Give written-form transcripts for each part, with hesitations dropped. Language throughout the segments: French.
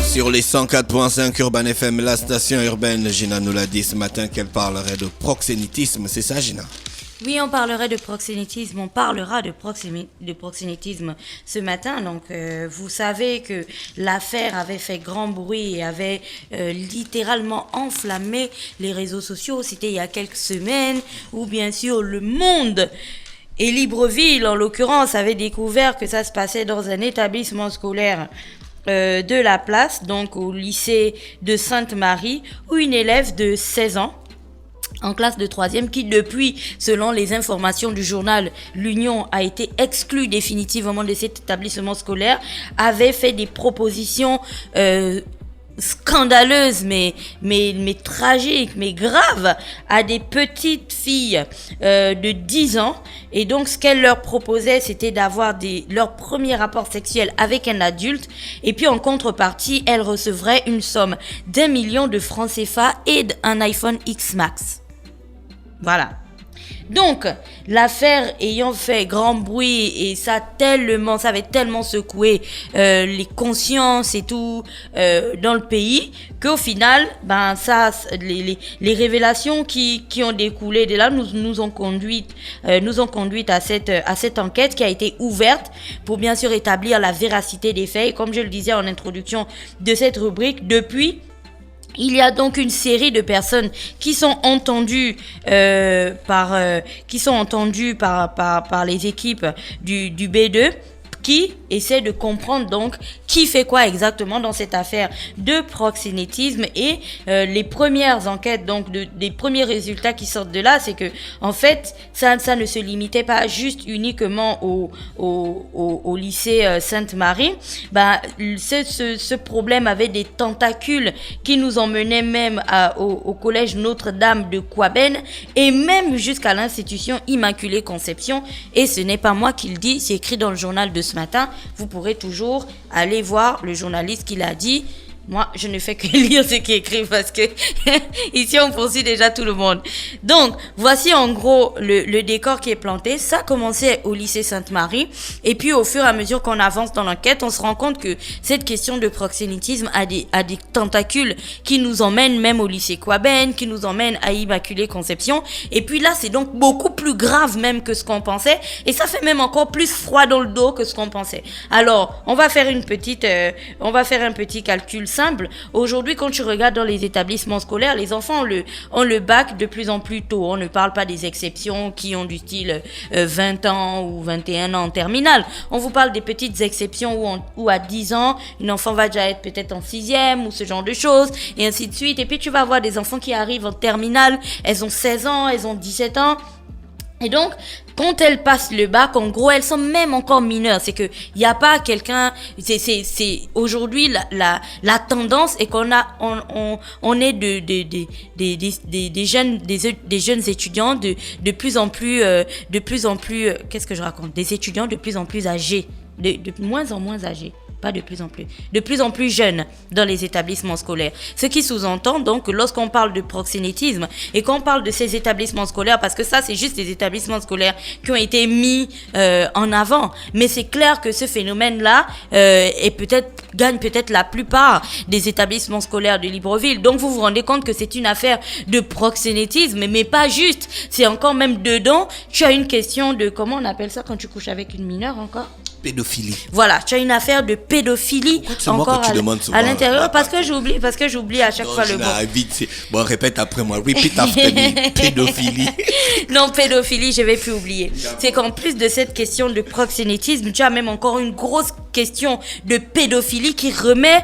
Sur les 104.5 Urban FM, la station urbaine, Gina nous l'a dit ce matin qu'elle parlerait de proxénétisme. C'est ça, Gina? Oui, on parlera de proxénétisme ce matin. Donc, vous savez que l'affaire avait fait grand bruit et avait littéralement enflammé les réseaux sociaux. C'était il y a quelques semaines où, bien sûr, le monde et Libreville, en l'occurrence, avait découvert que ça se passait dans un établissement scolaire de la place, donc au lycée de Sainte-Marie, où une élève de 16 ans, en classe de 3e, qui depuis, selon les informations du journal L'Union, a été exclue définitivement de cet établissement scolaire, avait fait des propositions scandaleuses, mais tragiques, mais graves, à des petites filles de 10 ans. Et donc, ce qu'elle leur proposait, c'était d'avoir leur premier rapport sexuel avec un adulte. Et puis, en contrepartie, elle recevrait une somme d'1 million de francs CFA et un iPhone X Max. Voilà. Donc, l'affaire ayant fait grand bruit et ça avait tellement secoué les consciences et tout dans le pays qu'au final, les révélations qui ont découlé de là nous ont conduit à cette enquête qui a été ouverte pour bien sûr établir la véracité des faits. Et comme je le disais en introduction de cette rubrique, depuis, il y a donc une série de personnes qui sont entendues par les équipes du B2 qui essaie de comprendre donc qui fait quoi exactement dans cette affaire de proxénétisme. Et les premières enquêtes, donc des premiers résultats qui sortent de là, c'est que en fait ça ne se limitait pas juste uniquement au lycée Sainte-Marie. Ce problème avait des tentacules qui nous emmenaient même au collège Notre-Dame de Kouaben et même jusqu'à l'institution Immaculée Conception. Et ce n'est pas moi qui le dis, c'est écrit dans le journal de ce matin. Vous pourrez toujours aller voir le journaliste qui l'a dit. Moi, je ne fais que lire ce qui est écrit parce que ici, on poursuit déjà tout le monde. Donc, voici en gros le décor qui est planté. Ça commençait au lycée Sainte-Marie. Et puis, au fur et à mesure qu'on avance dans l'enquête, on se rend compte que cette question de proxénétisme a des tentacules qui nous emmènent même au lycée Kouaben, qui nous emmènent à Immaculée Conception. Et puis là, c'est donc beaucoup plus grave même que ce qu'on pensait. Et ça fait même encore plus froid dans le dos que ce qu'on pensait. Alors, on va faire un petit calcul simple. Aujourd'hui, quand tu regardes dans les établissements scolaires, les enfants ont le bac de plus en plus tôt. On ne parle pas des exceptions qui ont du style 20 ans ou 21 ans en terminale. On vous parle des petites exceptions où à 10 ans, une enfant va déjà être peut-être en 6e ou ce genre de choses, et ainsi de suite. Et puis, tu vas avoir des enfants qui arrivent en terminale, elles ont 16 ans, elles ont 17 ans. Et donc, quand elles passent le bac, en gros, elles sont même encore mineures. C'est que y a pas quelqu'un. C'est aujourd'hui la tendance est qu'on est des jeunes étudiants de plus en plus qu'est-ce que je raconte? Des étudiants de plus en plus âgés, de moins en moins âgés. Pas de plus en plus jeunes dans les établissements scolaires. Ce qui sous-entend donc que lorsqu'on parle de proxénétisme et qu'on parle de ces établissements scolaires, parce que ça c'est juste les établissements scolaires qui ont été mis en avant, mais c'est clair que ce phénomène-là gagne peut-être la plupart des établissements scolaires de Libreville. Donc vous vous rendez compte que c'est une affaire de proxénétisme, mais pas juste. C'est encore même dedans, tu as une question de, comment on appelle ça quand tu couches avec une mineure encore? Pédophilie. Voilà, tu as une affaire de pédophilie encore à l'intérieur, parce que j'oublie à chaque fois le mot. Vite, bon, répète après moi. Repeat after me. Pédophilie. Non, pédophilie, je vais plus oublier. C'est qu'en plus de cette question de proxénétisme, tu as même encore une grosse question de pédophilie qui remet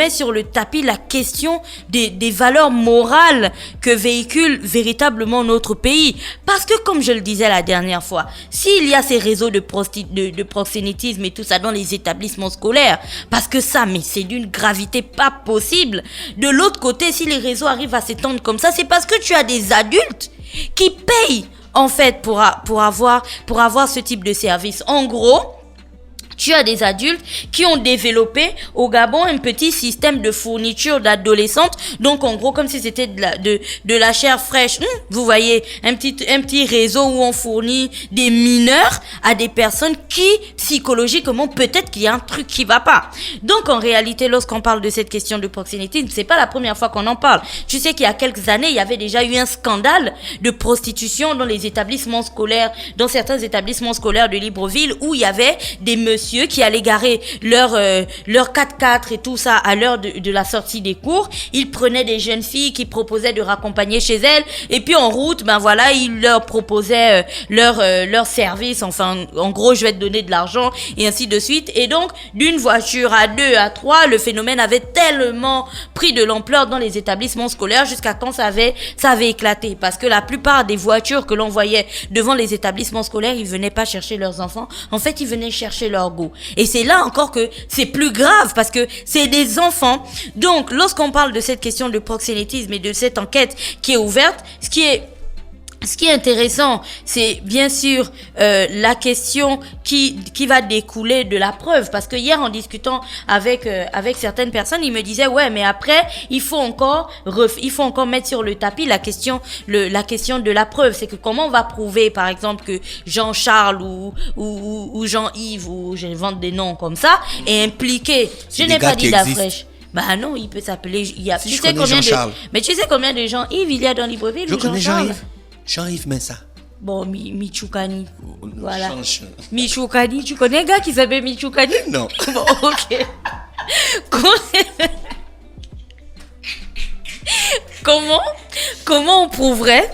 sur le tapis la question des valeurs morales que véhicule véritablement notre pays. Parce que, comme je le disais la dernière fois, s'il y a ces réseaux de proxénétisme et tout ça dans les établissements scolaires, parce que ça, mais c'est d'une gravité pas possible. De l'autre côté, si les réseaux arrivent à s'étendre comme ça, c'est parce que tu as des adultes qui payent en fait pour avoir ce type de service. En gros, tu as des adultes qui ont développé au Gabon un petit système de fourniture d'adolescentes. Donc, en gros, comme si c'était de la chair fraîche. Vous voyez, un petit réseau où on fournit des mineurs à des personnes qui, psychologiquement, peut-être qu'il y a un truc qui va pas. Donc, en réalité, lorsqu'on parle de cette question de proxénétisme, c'est pas la première fois qu'on en parle. Tu sais qu'il y a quelques années, il y avait déjà eu un scandale de prostitution dans les établissements scolaires, dans certains établissements scolaires de Libreville, où il y avait des messieurs qui allaient garer leur 4x4 et tout ça à l'heure de la sortie des cours. Ils prenaient des jeunes filles qui proposaient de raccompagner chez elles, et puis en route, ben voilà, ils leur proposaient leur service. Enfin, en gros, je vais te donner de l'argent et ainsi de suite. Et donc, d'une voiture à 2, à 3, le phénomène avait tellement pris de l'ampleur dans les établissements scolaires jusqu'à quand ça avait éclaté. Parce que la plupart des voitures que l'on voyait devant les établissements scolaires, ils venaient pas chercher leurs enfants. En fait, ils venaient chercher leur goût. Et c'est là encore que c'est plus grave parce que c'est des enfants. Donc, lorsqu'on parle de cette question de proxénétisme et de cette enquête qui est ouverte, ce qui est intéressant, c'est bien sûr la question qui va découler de la preuve, parce que hier en discutant avec certaines personnes, ils me disaient ouais, mais après il faut encore mettre sur le tapis la question de la preuve. C'est que comment on va prouver par exemple que Jean-Charles ou Jean-Yves, ou je invente des noms comme ça, est impliqué. Je n'ai pas dit d'Afrèche. Bah non, il peut s'appeler. Si tu sais combien mais tu sais combien de Jean-Yves il y a dans Libreville? Je connais Jean-Yves. Jean-Yves Mensa. Bon, Michoukani. Voilà. Michoukani, tu connais un gars qui s'appelle Michoukani? Non. Bon, ok. Comment on prouverait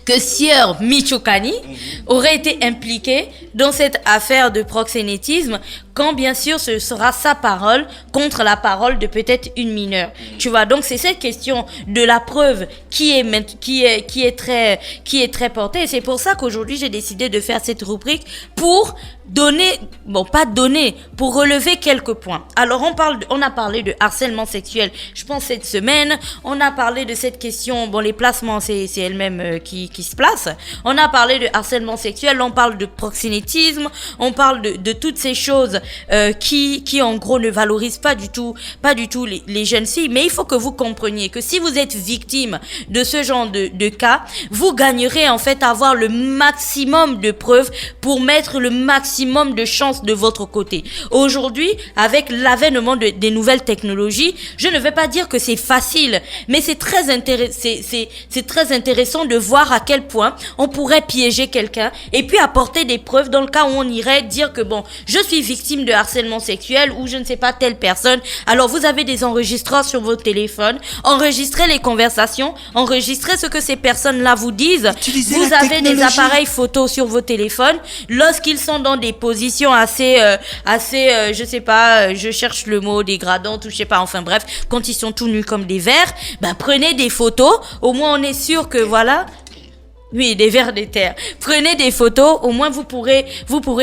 que Sieur Michoukani aurait été impliqué dans cette affaire de proxénétisme, quand bien sûr ce sera sa parole contre la parole de peut-être une mineure. Tu vois, donc c'est cette question de la preuve qui est très portée. Et c'est pour ça qu'aujourd'hui j'ai décidé de faire cette rubrique pour pour relever quelques points. Alors on a parlé de harcèlement sexuel, je pense cette semaine. On a parlé de cette question, les placements c'est elle-même qui se place. On a parlé de harcèlement sexuel, on parle de proxénétisme, on parle de toutes ces choses qui en gros ne valorisent pas du tout les jeunes filles. Mais il faut que vous compreniez que si vous êtes victime de ce genre de cas, vous gagnerez en fait à avoir le maximum de preuves pour mettre le maximum de chances de votre côté. Aujourd'hui, avec l'avènement des nouvelles technologies, je ne vais pas dire que c'est facile, mais c'est très intéressant de voir à quel point on pourrait piéger quelqu'un et puis apporter des preuves dans le cas où on irait dire que je suis victime de harcèlement sexuel ou je ne sais pas telle personne. Alors vous avez des enregistreurs sur vos téléphones, enregistrez les conversations, enregistrez ce que ces personnes-là vous disent. Vous avez des appareils photos sur vos téléphones lorsqu'ils sont dans des positions assez je sais pas, je cherche le mot, dégradantes ou je sais pas, enfin bref, quand ils sont tout nus comme des vers, prenez des photos, au moins on est sûr que voilà. Oui, des vers de terre. Prenez des photos, au moins vous pourrez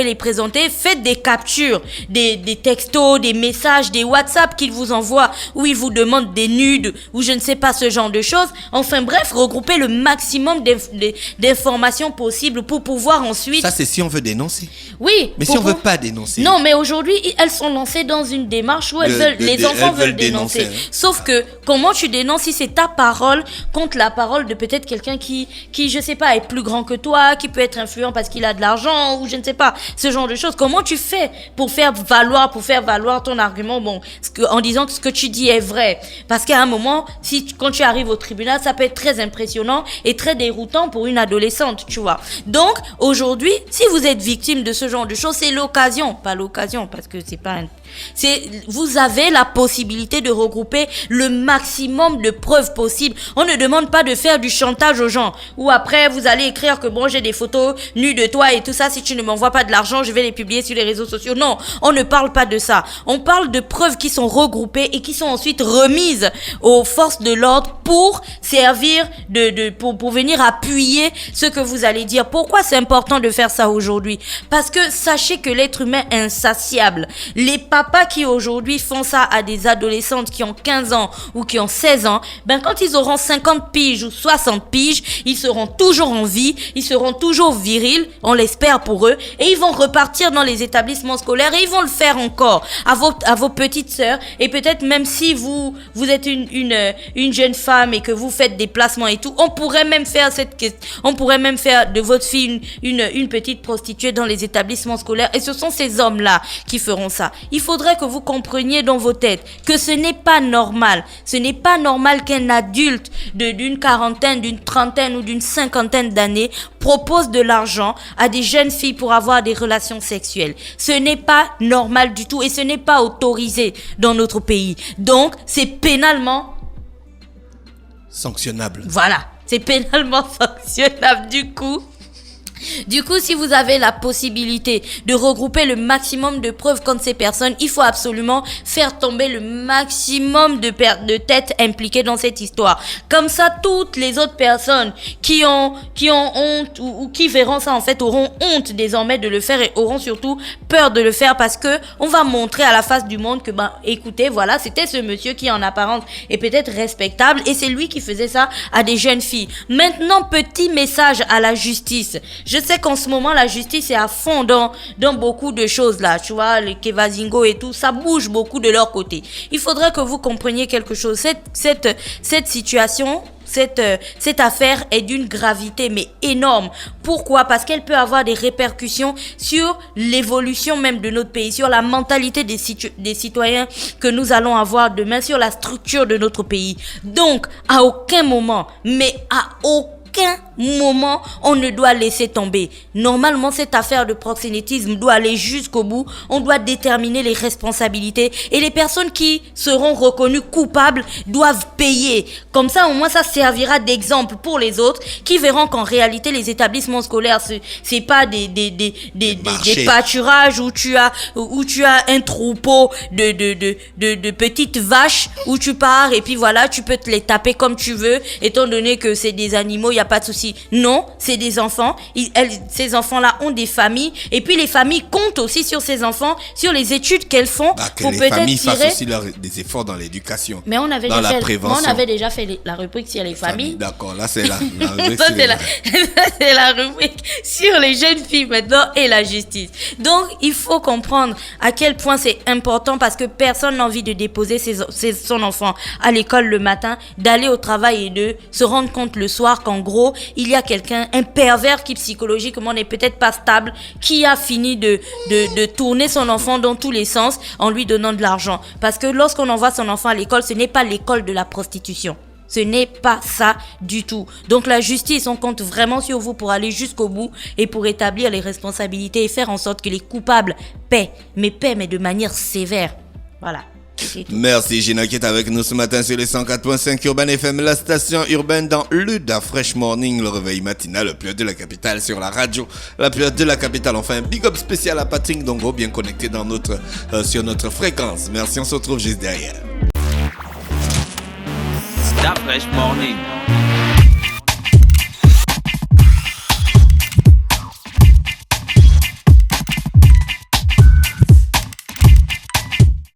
les présenter. Faites des captures, des textos, des messages, des WhatsApp qu'ils vous envoient, où ils vous demandent des nudes, ou je ne sais pas, ce genre de choses. Enfin bref, regroupez le maximum d'informations possibles pour pouvoir ensuite... Ça, c'est si on veut dénoncer. Oui. Mais si on veut pas dénoncer. Non, mais aujourd'hui, elles sont lancées dans une démarche où les enfants veulent dénoncer. Sauf que, comment tu dénonces si c'est ta parole contre la parole de peut-être quelqu'un qui je sais pas, est plus grand que toi, qui peut être influent parce qu'il a de l'argent ou je ne sais pas, ce genre de choses. Comment tu fais pour faire valoir ton argument, en disant que ce que tu dis est vrai? Parce qu'à un moment, quand tu arrives au tribunal, ça peut être très impressionnant et très déroutant pour une adolescente, tu vois. Donc, aujourd'hui, si vous êtes victime de ce genre de choses, c'est l'occasion, pas l'occasion parce que c'est pas vous avez la possibilité de regrouper le maximum de preuves possibles. On ne demande pas de faire du chantage aux gens, ou après vous allez écrire que j'ai des photos nues de toi et tout ça, si tu ne m'envoies pas de l'argent, je vais les publier sur les réseaux sociaux. Non, on ne parle pas de ça. On parle de preuves qui sont regroupées et qui sont ensuite remises aux forces de l'ordre pour servir pour venir appuyer ce que vous allez dire. Pourquoi c'est important de faire ça aujourd'hui? Parce que sachez que l'être humain est insatiable. Les papas qui aujourd'hui font ça à des adolescentes qui ont 15 ans ou qui ont 16 ans, quand ils auront 50 piges ou 60 piges, ils seront toujours toujours en vie, ils seront toujours virils, on l'espère pour eux, et ils vont repartir dans les établissements scolaires et ils vont le faire encore à vos petites sœurs. Et peut-être même si vous êtes une jeune femme et que vous faites des placements et tout, on pourrait même faire de votre fille une petite prostituée dans les établissements scolaires. Et ce sont ces hommes-là qui feront ça. Il faudrait que vous compreniez dans vos têtes que ce n'est pas normal. Ce n'est pas normal qu'un adulte d'une quarantaine, d'une trentaine ou d'une cinquantaine d'années propose de l'argent à des jeunes filles pour avoir des relations sexuelles. Ce n'est pas normal du tout et ce n'est pas autorisé dans notre pays. Donc, c'est pénalement sanctionnable. Voilà, c'est pénalement sanctionnable Du coup, si vous avez la possibilité de regrouper le maximum de preuves contre ces personnes, il faut absolument faire tomber le maximum de têtes impliquées dans cette histoire. Comme ça, toutes les autres personnes qui ont honte ou qui verront ça en fait auront honte désormais de le faire et auront surtout peur de le faire parce que on va montrer à la face du monde que écoutez, voilà, c'était ce monsieur qui en apparence est peut-être respectable et c'est lui qui faisait ça à des jeunes filles. Maintenant, petit message à la justice. Je sais qu'en ce moment, la justice est à fond dans beaucoup de choses là. Tu vois, les Kevazingo et tout, ça bouge beaucoup de leur côté. Il faudrait que vous compreniez quelque chose. Cette situation, cette affaire est d'une gravité mais énorme. Pourquoi? Parce qu'elle peut avoir des répercussions sur l'évolution même de notre pays, sur la mentalité des citoyens que nous allons avoir demain, sur la structure de notre pays. Donc, à aucun moment, mais à aucun moment, on ne doit laisser tomber. Normalement, cette affaire de proxénétisme doit aller jusqu'au bout. On doit déterminer les responsabilités et les personnes qui seront reconnues coupables doivent payer. Comme ça, au moins, ça servira d'exemple pour les autres qui verront qu'en réalité, les établissements scolaires, c'est pas des pâturages où tu as un troupeau de petites vaches où tu pars et puis voilà, tu peux te les taper comme tu veux, étant donné que c'est des animaux, il y a pas de souci. Non, c'est des enfants. Ces enfants-là ont des familles. Et puis les familles comptent aussi sur ces enfants, sur les études qu'elles font. Que les familles fassent aussi des efforts dans l'éducation. Mais on avait déjà fait la rubrique sur les familles. D'accord, là c'est la rubrique. C'est la rubrique sur les jeunes filles maintenant et la justice. Donc il faut comprendre à quel point c'est important parce que personne n'a envie de déposer son enfant à l'école le matin, d'aller au travail et de se rendre compte le soir qu'en gros, il y a quelqu'un, un pervers qui psychologiquement n'est peut-être pas stable, qui a fini de tourner son enfant dans tous les sens en lui donnant de l'argent. Parce que lorsqu'on envoie son enfant à l'école, ce n'est pas l'école de la prostitution. Ce n'est pas ça du tout. Donc la justice, on compte vraiment sur vous pour aller jusqu'au bout et pour établir les responsabilités et faire en sorte que les coupables paient mais de manière sévère. Voilà. Merci Gina qui est avec nous ce matin sur les 104.5 Urban FM, la station urbaine dans Luda Fresh Morning, le réveil matinal, le plus haut de la capitale sur la radio, la plus haute de la capitale. Enfin, big up spécial à Patrick Dongo, bien connecté sur notre fréquence. Merci, on se retrouve juste derrière. Stop Fresh Morning.